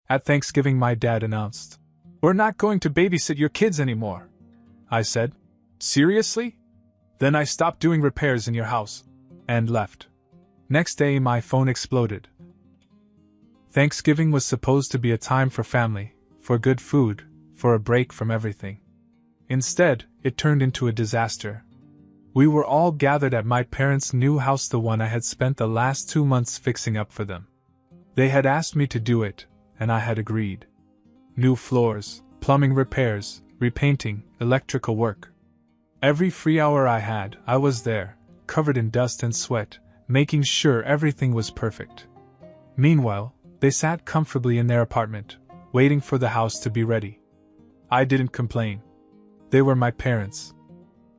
At Thanksgiving, my dad announced, "We're not going to babysit your kids anymore." I said, "Seriously?" "Then I stopped doing repairs in your house," and left. Next day, my phone exploded. Thanksgiving was supposed to be a time for family, for good food, for a break from everything. Instead, it turned into a disaster. We were all gathered at my parents' new house, the one I had spent the last 2 months fixing up for them. They had asked me to do it, and I had agreed. New floors, plumbing repairs, repainting, electrical work. Every free hour I had, I was there, covered in dust and sweat, making sure everything was perfect. Meanwhile, they sat comfortably in their apartment, waiting for the house to be ready. I didn't complain. They were my parents.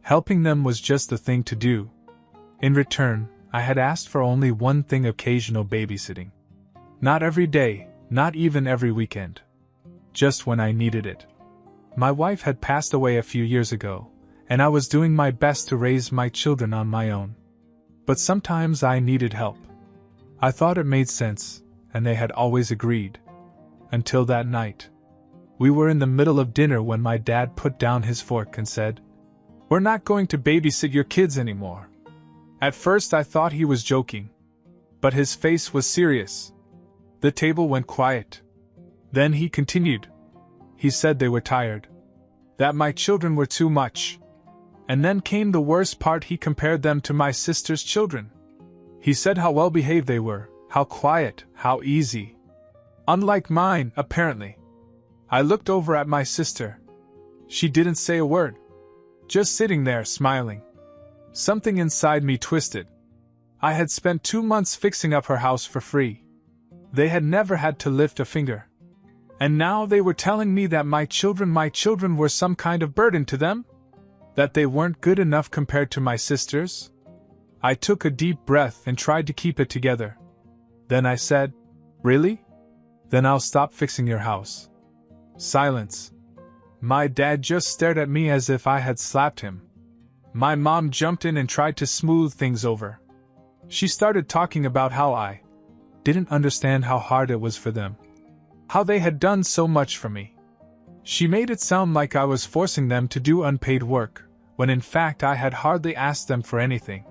Helping them was just the thing to do. In return, I had asked for only one thing: occasional babysitting. Not every day, not even every weekend. Just when I needed it. My wife had passed away a few years ago, and I was doing my best to raise my children on my own. But sometimes I needed help. I thought it made sense, and they had always agreed. Until that night. We were in the middle of dinner when my dad put down his fork and said, "We're not going to babysit your kids anymore." At first I thought he was joking. But his face was serious. The table went quiet. Then he continued. He said they were tired. That my children were too much. And then came the worst part: he compared them to my sister's children. He said how well behaved they were, how quiet, how easy. Unlike mine, apparently. I looked over at my sister. She didn't say a word. Just sitting there, smiling. Something inside me twisted. I had spent 2 months fixing up her house for free. They had never had to lift a finger. And now they were telling me that my children were some kind of burden to them? That they weren't good enough compared to my sisters? I took a deep breath and tried to keep it together. Then I said, "Really? Then I'll stop fixing your house." Silence. My dad just stared at me as if I had slapped him. My mom jumped in and tried to smooth things over. She started talking about how I didn't understand how hard it was for them. How they had done so much for me. She made it sound like I was forcing them to do unpaid work, when in fact I had hardly asked them for anything.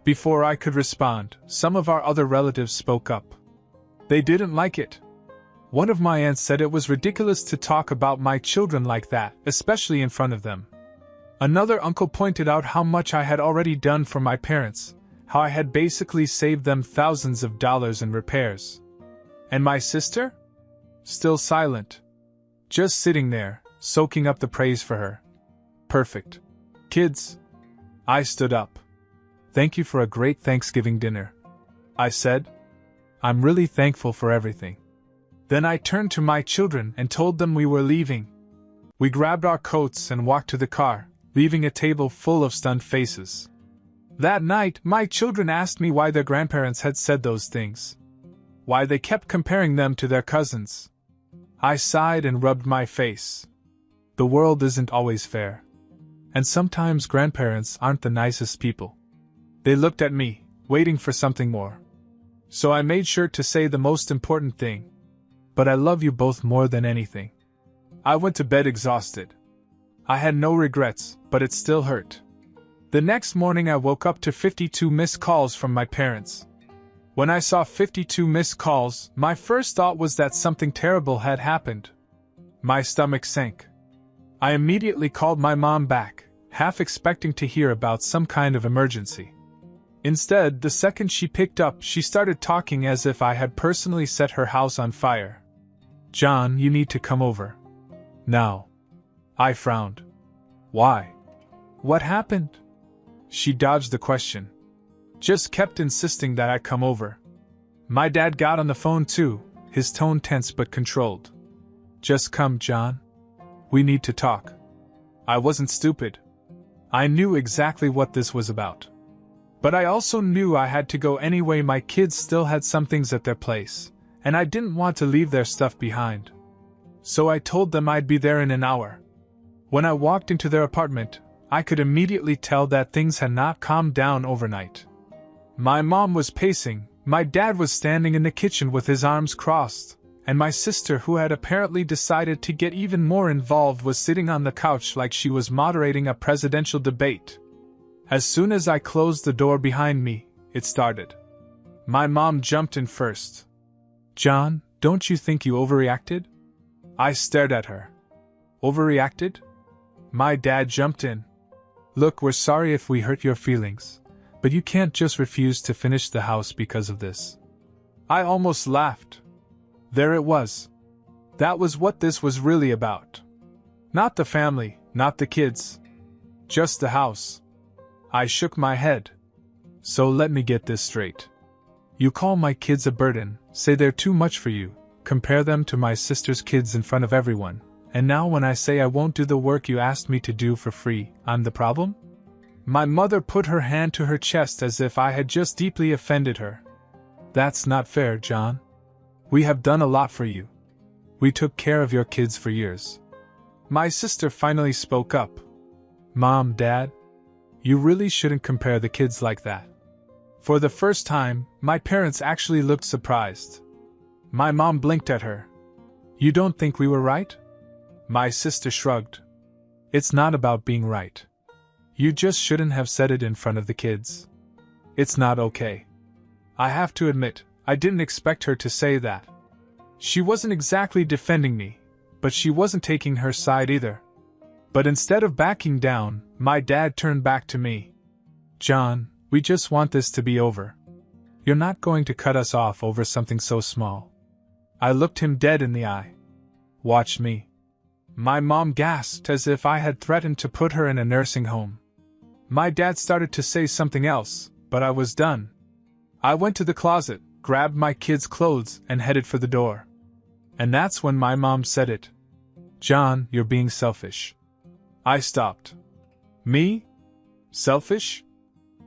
Before I could respond, some of our other relatives spoke up. They didn't like it. One of my aunts said it was ridiculous to talk about my children like that, especially in front of them. Another uncle pointed out how much I had already done for my parents, how I had basically saved them thousands of dollars in repairs. And my sister? Still silent. Just sitting there, soaking up the praise for her. Perfect. Kids. I stood up. "Thank you for a great Thanksgiving dinner," I said. "I'm really thankful for everything." Then I turned to my children and told them we were leaving. We grabbed our coats and walked to the car, leaving a table full of stunned faces. That night, my children asked me why their grandparents had said those things. Why they kept comparing them to their cousins. I sighed and rubbed my face. The world isn't always fair. And sometimes grandparents aren't the nicest people. They looked at me, waiting for something more. So I made sure to say the most important thing. "But I love you both more than anything." I went to bed exhausted. I had no regrets, but it still hurt. The next morning I woke up to 52 missed calls from my parents. When I saw 52 missed calls, my first thought was that something terrible had happened. My stomach sank. I immediately called my mom back, half expecting to hear about some kind of emergency. Instead, the second she picked up, she started talking as if I had personally set her house on fire. "John, you need to come over. Now." I frowned. "Why? What happened?" She dodged the question. Just kept insisting that I come over. My dad got on the phone too, his tone tense but controlled. "Just come, John. We need to talk." I wasn't stupid. I knew exactly what this was about. But I also knew I had to go anyway. My kids still had some things at their place, and I didn't want to leave their stuff behind. So I told them I'd be there in an hour. When I walked into their apartment, I could immediately tell that things had not calmed down overnight. My mom was pacing, my dad was standing in the kitchen with his arms crossed, and my sister, who had apparently decided to get even more involved, was sitting on the couch like she was moderating a presidential debate. As soon as I closed the door behind me, it started. My mom jumped in first. "John, don't you think you overreacted?" I stared at her. "Overreacted?" My dad jumped in. "Look, we're sorry if we hurt your feelings, but you can't just refuse to finish the house because of this." I almost laughed. There it was. That was what this was really about. Not the family, not the kids. Just the house. I shook my head. "So let me get this straight. You call my kids a burden, say they're too much for you, compare them to my sister's kids in front of everyone, and now when I say I won't do the work you asked me to do for free, I'm the problem?" My mother put her hand to her chest as if I had just deeply offended her. "That's not fair, John. We have done a lot for you. We took care of your kids for years." My sister finally spoke up. "Mom, Dad, you really shouldn't compare the kids like that." For the first time, my parents actually looked surprised. My mom blinked at her. "You don't think we were right?" My sister shrugged. "It's not about being right. You just shouldn't have said it in front of the kids. It's not okay." I have to admit, I didn't expect her to say that. She wasn't exactly defending me, but she wasn't taking her side either. But instead of backing down, my dad turned back to me. "John, we just want this to be over. You're not going to cut us off over something so small." I looked him dead in the eye. "Watch me." My mom gasped as if I had threatened to put her in a nursing home. My dad started to say something else, but I was done. I went to the closet, grabbed my kids' clothes, and headed for the door. And that's when my mom said it. "John, you're being selfish." I stopped. "Me? Selfish?"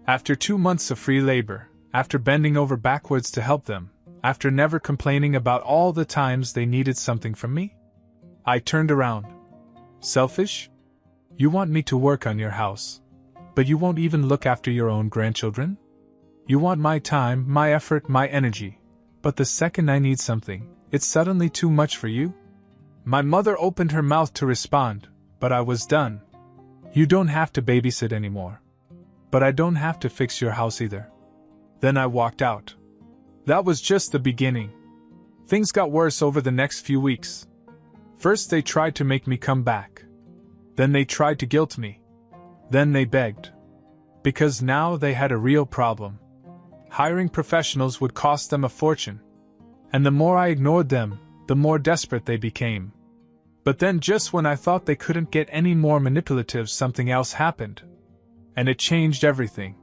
After 2 months of free labor, after bending over backwards to help them, after never complaining about all the times they needed something from me? I turned around. "Selfish? You want me to work on your house, but you won't even look after your own grandchildren? You want my time, my effort, my energy, but the second I need something, it's suddenly too much for you?" My mother opened her mouth to respond, but I was done. "You don't have to babysit anymore. But I don't have to fix your house either." Then I walked out. That was just the beginning. Things got worse over the next few weeks. First they tried to make me come back. Then they tried to guilt me. Then they begged. Because now they had a real problem. Hiring professionals would cost them a fortune. And the more I ignored them, the more desperate they became. But then just when I thought they couldn't get any more manipulative, something else happened. And it changed everything.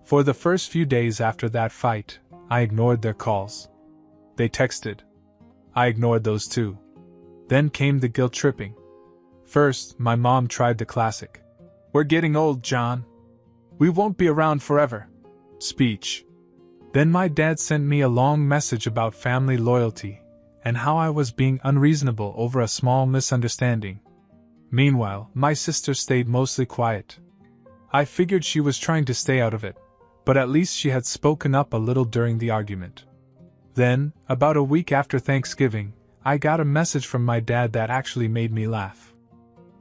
For the first few days after that fight, I ignored their calls. They texted. I ignored those too. Then came the guilt tripping. First, my mom tried the classic. "We're getting old, John. We won't be around forever" speech. Then my dad sent me a long message about family loyalty, and how I was being unreasonable over a small misunderstanding. Meanwhile, my sister stayed mostly quiet. I figured she was trying to stay out of it, but at least she had spoken up a little during the argument. Then, about a week after Thanksgiving, I got a message from my dad that actually made me laugh.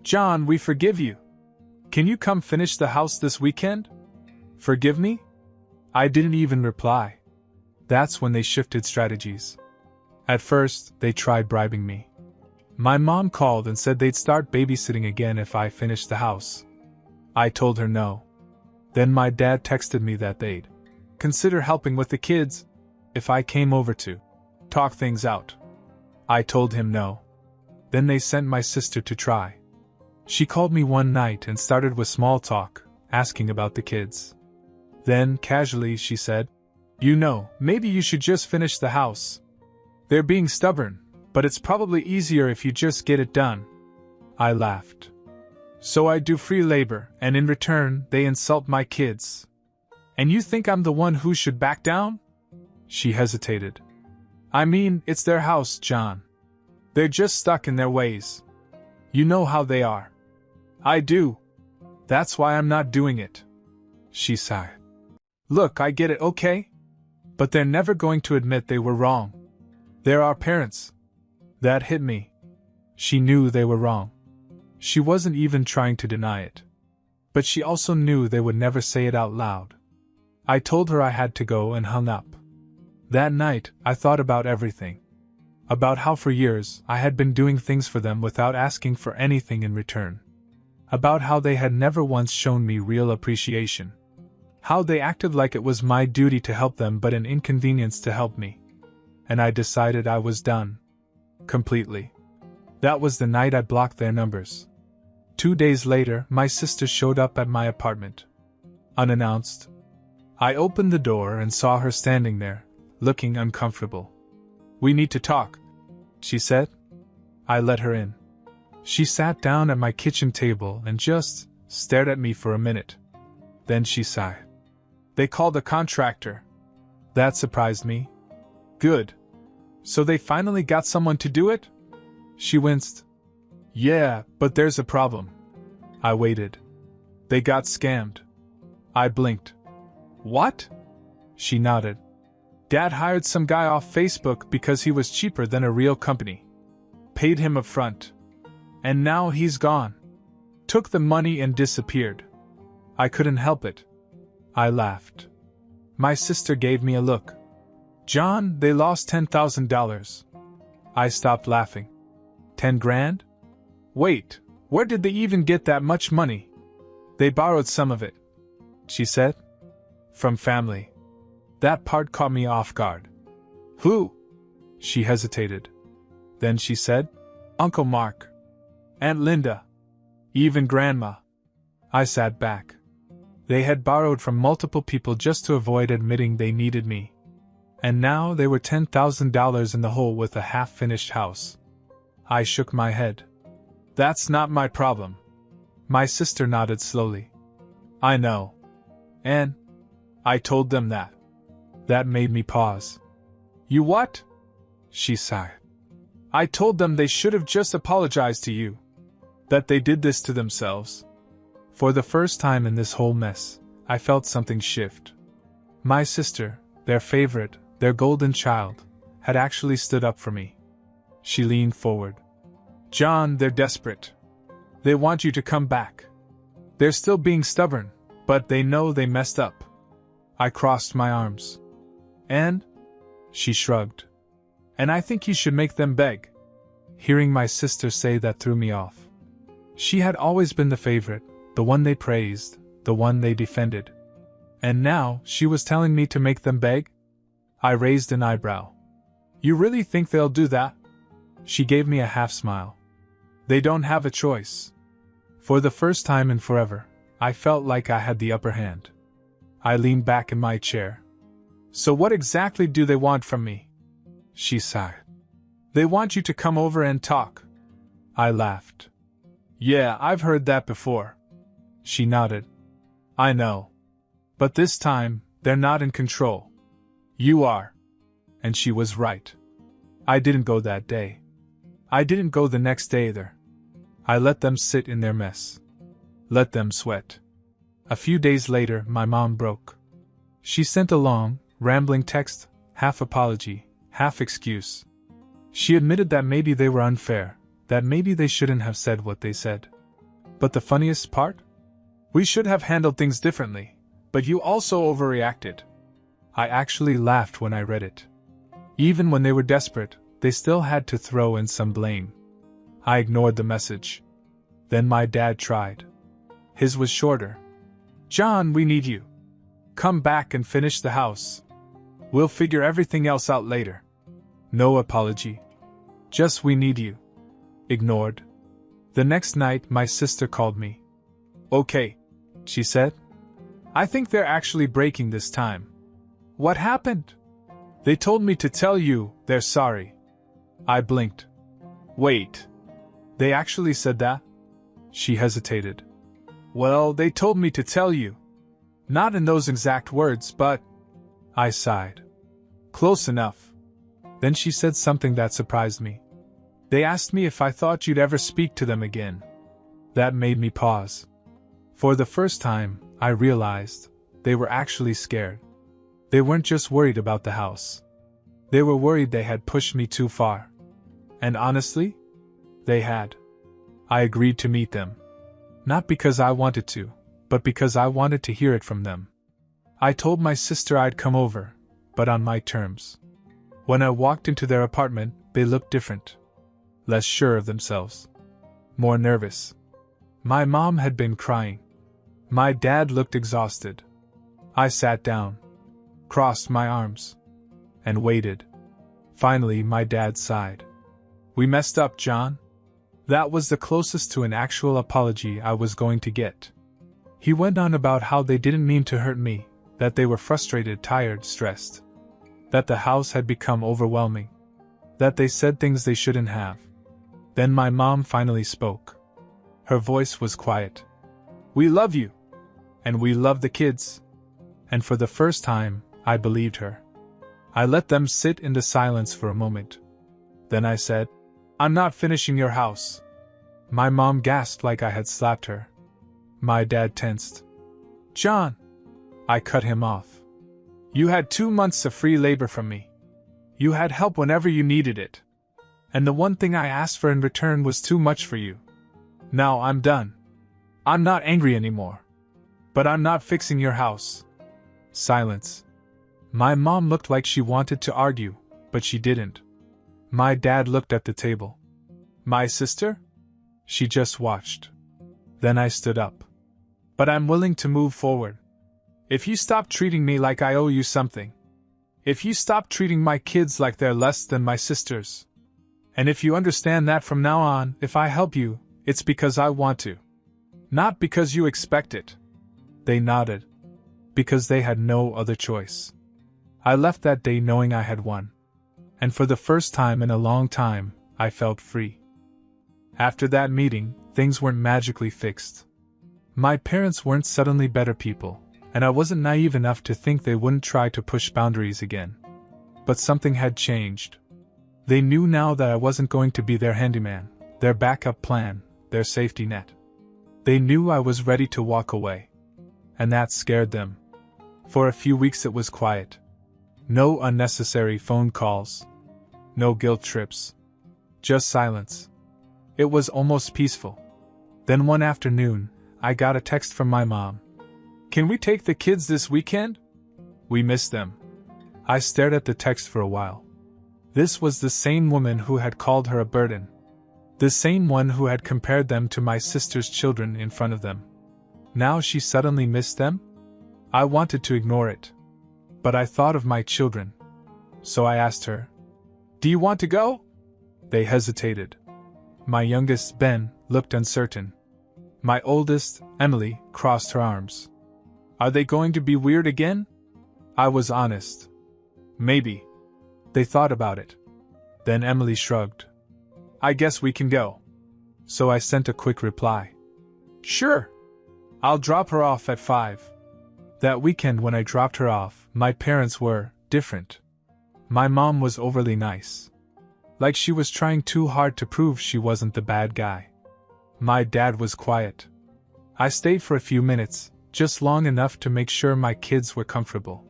"John, we forgive you. Can you come finish the house this weekend?" "Forgive me?" I didn't even reply. That's when they shifted strategies. At first, they tried bribing me. My mom called and said they'd start babysitting again if I finished the house. I told her no. Then my dad texted me that they'd consider helping with the kids if I came over to talk things out. I told him no. Then they sent my sister to try. She called me one night and started with small talk, asking about the kids. Then, casually, she said, "You know, maybe you should just finish the house. They're being stubborn, but it's probably easier if you just get it done." I laughed. "So I do free labor, and in return, they insult my kids. And you think I'm the one who should back down?" She hesitated. "I mean, it's their house, John. They're just stuck in their ways. You know how they are." "I do. That's why I'm not doing it." She sighed. "Look, I get it, okay? But they're never going to admit they were wrong. They're our parents. That hit me. She knew they were wrong. She wasn't even trying to deny it. But she also knew they would never say it out loud. I told her I had to go and hung up. That night, I thought about everything. About how for years I had been doing things for them without asking for anything in return. About how they had never once shown me real appreciation. How they acted like it was my duty to help them but an inconvenience to help me. And I decided I was done. Completely. That was the night I blocked their numbers. 2 days later, my sister showed up at my apartment. Unannounced. I opened the door and saw her standing there, looking uncomfortable. "We need to talk," she said. I let her in. She sat down at my kitchen table and just stared at me for a minute. Then she sighed. "They called a contractor." That surprised me. "Good. So they finally got someone to do it?" She winced. "Yeah, but there's a problem." I waited. "They got scammed." I blinked. "What?" She nodded. "Dad hired some guy off Facebook because he was cheaper than a real company. Paid him up front. And now he's gone. Took the money and disappeared." I couldn't help it. I laughed. My sister gave me a look. "John, they lost $10,000. I stopped laughing. 10 grand? Wait, where did they even get that much money? "They borrowed some of it," she said. "From family." That part caught me off guard. "Who?" She hesitated. Then she said, "Uncle Mark. Aunt Linda. Even Grandma." I sat back. They had borrowed from multiple people just to avoid admitting they needed me. And now they were $10,000 in the hole with a half-finished house. I shook my head. "That's not my problem." My sister nodded slowly. "I know. And I told them that." That made me pause. "You what?" She sighed. "I told them they should have just apologized to you. That they did this to themselves." For the first time in this whole mess, I felt something shift. My sister, their favorite, their golden child, had actually stood up for me. She leaned forward. "John, they're desperate. They want you to come back. They're still being stubborn, but they know they messed up." I crossed my arms. "And?" She shrugged. "And I think you should make them beg." Hearing my sister say that threw me off. She had always been the favorite, the one they praised, the one they defended. And now, she was telling me to make them beg? I raised an eyebrow. "You really think they'll do that?" She gave me a half-smile. "They don't have a choice." For the first time in forever, I felt like I had the upper hand. I leaned back in my chair. "So what exactly do they want from me?" She sighed. "They want you to come over and talk." I laughed. "Yeah, I've heard that before." She nodded. "I know. But this time, they're not in control. You are." And she was right. I didn't go that day. I didn't go the next day either. I let them sit in their mess. Let them sweat. A few days later, my mom broke. She sent a long, rambling text, half apology, half excuse. She admitted that maybe they were unfair, that maybe they shouldn't have said what they said. But the funniest part? "We should have handled things differently, but you also overreacted." I actually laughed when I read it. Even when they were desperate, they still had to throw in some blame. I ignored the message. Then my dad tried. His was shorter. "John, we need you. Come back and finish the house. We'll figure everything else out later." No apology. Just "we need you." Ignored. The next night, my sister called me. "Okay," she said. "I think they're actually breaking this time." "What happened?" "They told me to tell you they're sorry." I blinked. "Wait. They actually said that?" She hesitated. "Well, they told me to tell you. Not in those exact words, but..." I sighed. "Close enough." Then she said something that surprised me. "They asked me if I thought you'd ever speak to them again." That made me pause. For the first time, I realized they were actually scared. They weren't just worried about the house. They were worried they had pushed me too far. And honestly, they had. I agreed to meet them. Not because I wanted to, but because I wanted to hear it from them. I told my sister I'd come over, but on my terms. When I walked into their apartment, they looked different. Less sure of themselves. More nervous. My mom had been crying. My dad looked exhausted. I sat down, crossed my arms, and waited. Finally, my dad sighed. "We messed up, John." That was the closest to an actual apology I was going to get. He went on about how they didn't mean to hurt me, that they were frustrated, tired, stressed. That the house had become overwhelming. That they said things they shouldn't have. Then my mom finally spoke. Her voice was quiet. "We love you. And we love the kids." And for the first time, I believed her. I let them sit in the silence for a moment. Then I said, "I'm not finishing your house." My mom gasped like I had slapped her. My dad tensed. "John!" I cut him off. "You had 2 months of free labor from me. You had help whenever you needed it. And the one thing I asked for in return was too much for you. Now I'm done. I'm not angry anymore. But I'm not fixing your house." Silence. My mom looked like she wanted to argue, but she didn't. My dad looked at the table. "My sister?" She just watched. Then I stood up. "But I'm willing to move forward. If you stop treating me like I owe you something. If you stop treating my kids like they're less than my sisters. And if you understand that from now on, if I help you, it's because I want to. Not because you expect it." They nodded. Because they had no other choice. I left that day knowing I had won. And for the first time in a long time, I felt free. After that meeting, things weren't magically fixed. My parents weren't suddenly better people, and I wasn't naive enough to think they wouldn't try to push boundaries again. But something had changed. They knew now that I wasn't going to be their handyman, their backup plan, their safety net. They knew I was ready to walk away. And that scared them. For a few weeks it was quiet. No unnecessary phone calls. No guilt trips. Just silence. It was almost peaceful. Then one afternoon, I got a text from my mom. "Can we take the kids this weekend? We miss them." I stared at the text for a while. This was the same woman who had called her a burden. The same one who had compared them to my sister's children in front of them. Now she suddenly missed them? I wanted to ignore it. But I thought of my children. So I asked her, "Do you want to go?" They hesitated. My youngest, Ben, looked uncertain. My oldest, Emily, crossed her arms. "Are they going to be weird again?" I was honest. "Maybe." They thought about it. Then Emily shrugged. "I guess we can go." So I sent a quick reply. "Sure. I'll drop her off at 5. That weekend when I dropped her off, my parents were different. My mom was overly nice. Like she was trying too hard to prove she wasn't the bad guy. My dad was quiet. I stayed for a few minutes, just long enough to make sure my kids were comfortable.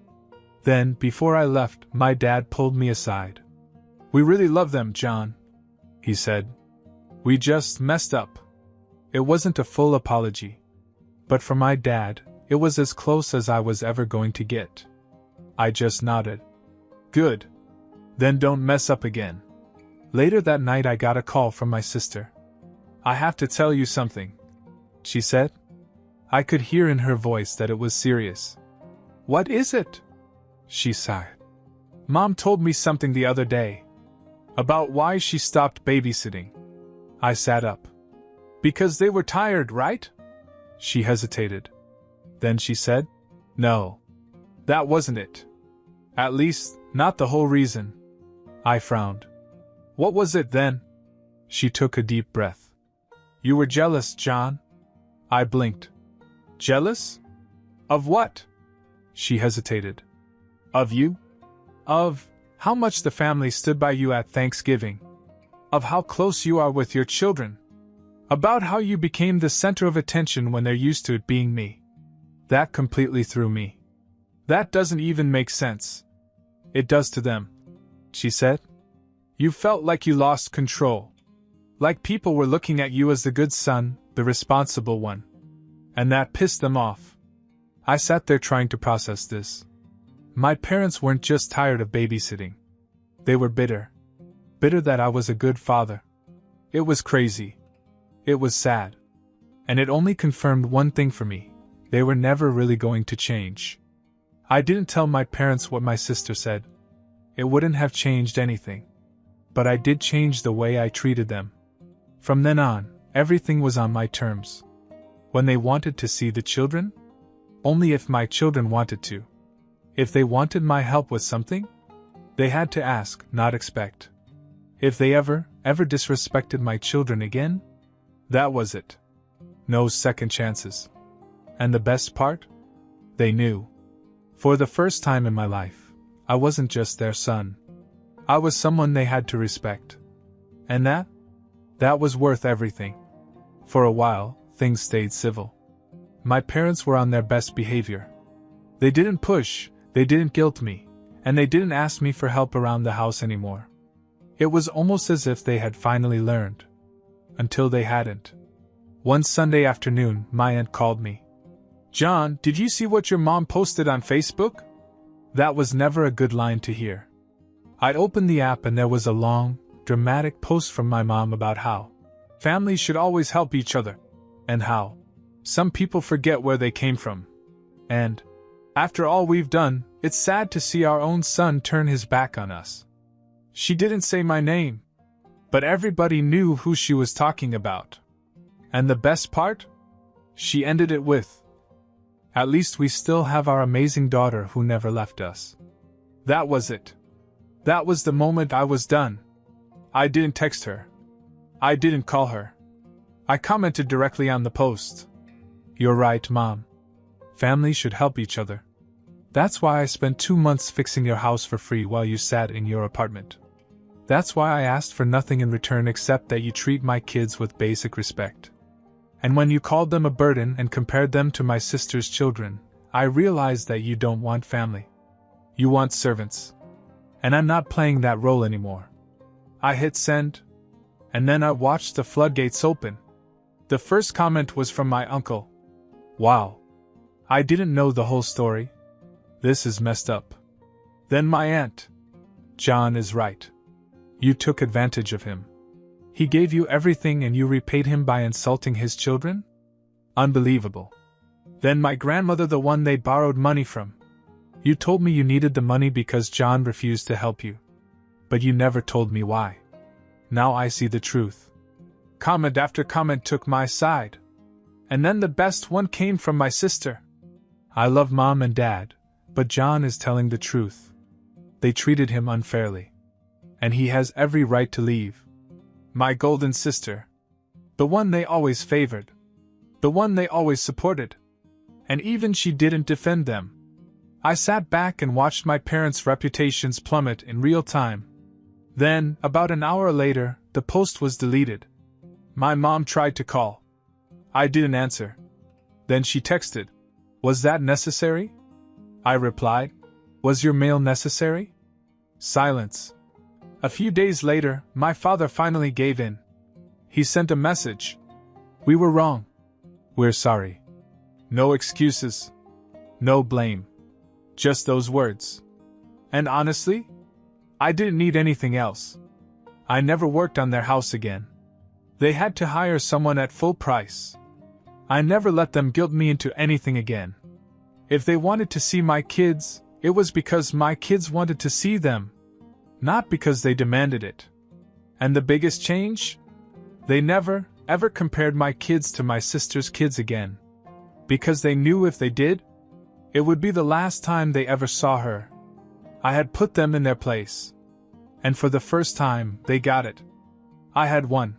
Then, before I left, my dad pulled me aside. "We really love them, John," he said. "We just messed up." It wasn't a full apology. But for my dad, it was as close as I was ever going to get. I just nodded. "Good. Then don't mess up again." Later that night I got a call from my sister. "I have to tell you something," she said. I could hear in her voice that it was serious. "What is it?" She sighed. "Mom told me something the other day. About why she stopped babysitting." I sat up. "Because they were tired, right?" She hesitated. Then she said, "No. That wasn't it. At least, not the whole reason." I frowned. "What was it then?" She took a deep breath. "You were jealous, John." I blinked. "Jealous? Of what?" She hesitated. "Of you? Of how much the family stood by you at Thanksgiving. Of how close you are with your children. About how you became the center of attention when they're used to it being me." That completely threw me. "That doesn't even make sense." "It does to them." she said. You felt like you lost control. Like people were looking at you as the good son, the responsible one. And that pissed them off. I sat there trying to process this. My parents weren't just tired of babysitting. They were bitter. Bitter that I was a good father. It was crazy. It was sad. And it only confirmed one thing for me. They were never really going to change. I didn't tell my parents what my sister said. It wouldn't have changed anything. But I did change the way I treated them. From then on, everything was on my terms. When they wanted to see the children? Only if my children wanted to. If they wanted my help with something? They had to ask, not expect. If they ever disrespected my children again? That was it. No second chances. And the best part? They knew. For the first time in my life, I wasn't just their son. I was someone they had to respect. And that was worth everything. For a while, things stayed civil. My parents were on their best behavior. They didn't push, they didn't guilt me, and they didn't ask me for help around the house anymore. It was almost as if they had finally learned. Until they hadn't. One Sunday afternoon, my aunt called me. John, did you see what your mom posted on Facebook? That was never a good line to hear. I'd opened the app and there was a long, dramatic post from my mom about how families should always help each other, and how some people forget where they came from. And, after all we've done, it's sad to see our own son turn his back on us. She didn't say my name, but everybody knew who she was talking about. And the best part? She ended it with, "At least we still have our amazing daughter who never left us." That was it. That was the moment I was done. I didn't text her. I didn't call her. I commented directly on the post. "You're right, Mom. Families should help each other. That's why I spent 2 months fixing your house for free while you sat in your apartment. That's why I asked for nothing in return except that you treat my kids with basic respect. And when you called them a burden and compared them to my sister's children, I realized that you don't want family. You want servants. And I'm not playing that role anymore." I hit send. And then I watched the floodgates open. The first comment was from my uncle. "Wow. I didn't know the whole story. This is messed up." Then my aunt. "John is right. You took advantage of him. He gave you everything and you repaid him by insulting his children? Unbelievable." Then my grandmother, the one they borrowed money from. "You told me you needed the money because John refused to help you. But you never told me why. Now I see the truth." Comment after comment took my side. And then the best one came from my sister. "I love Mom and Dad, but John is telling the truth. They treated him unfairly. And he has every right to leave." My golden sister. The one they always favored. The one they always supported. And even she didn't defend them. I sat back and watched my parents' reputations plummet in real time. Then, about an hour later, the post was deleted. My mom tried to call. I didn't answer. Then she texted, "Was that necessary?" I replied, "Was your mail necessary?" Silence. A few days later, my father finally gave in. He sent a message. "We were wrong. We're sorry." No excuses. No blame. Just those words. And honestly, I didn't need anything else. I never worked on their house again. They had to hire someone at full price. I never let them guilt me into anything again. If they wanted to see my kids, it was because my kids wanted to see them. Not because they demanded it. And the biggest change? They never, ever compared my kids to my sister's kids again. Because they knew if they did, it would be the last time they ever saw her. I had put them in their place. And for the first time, they got it. I had won.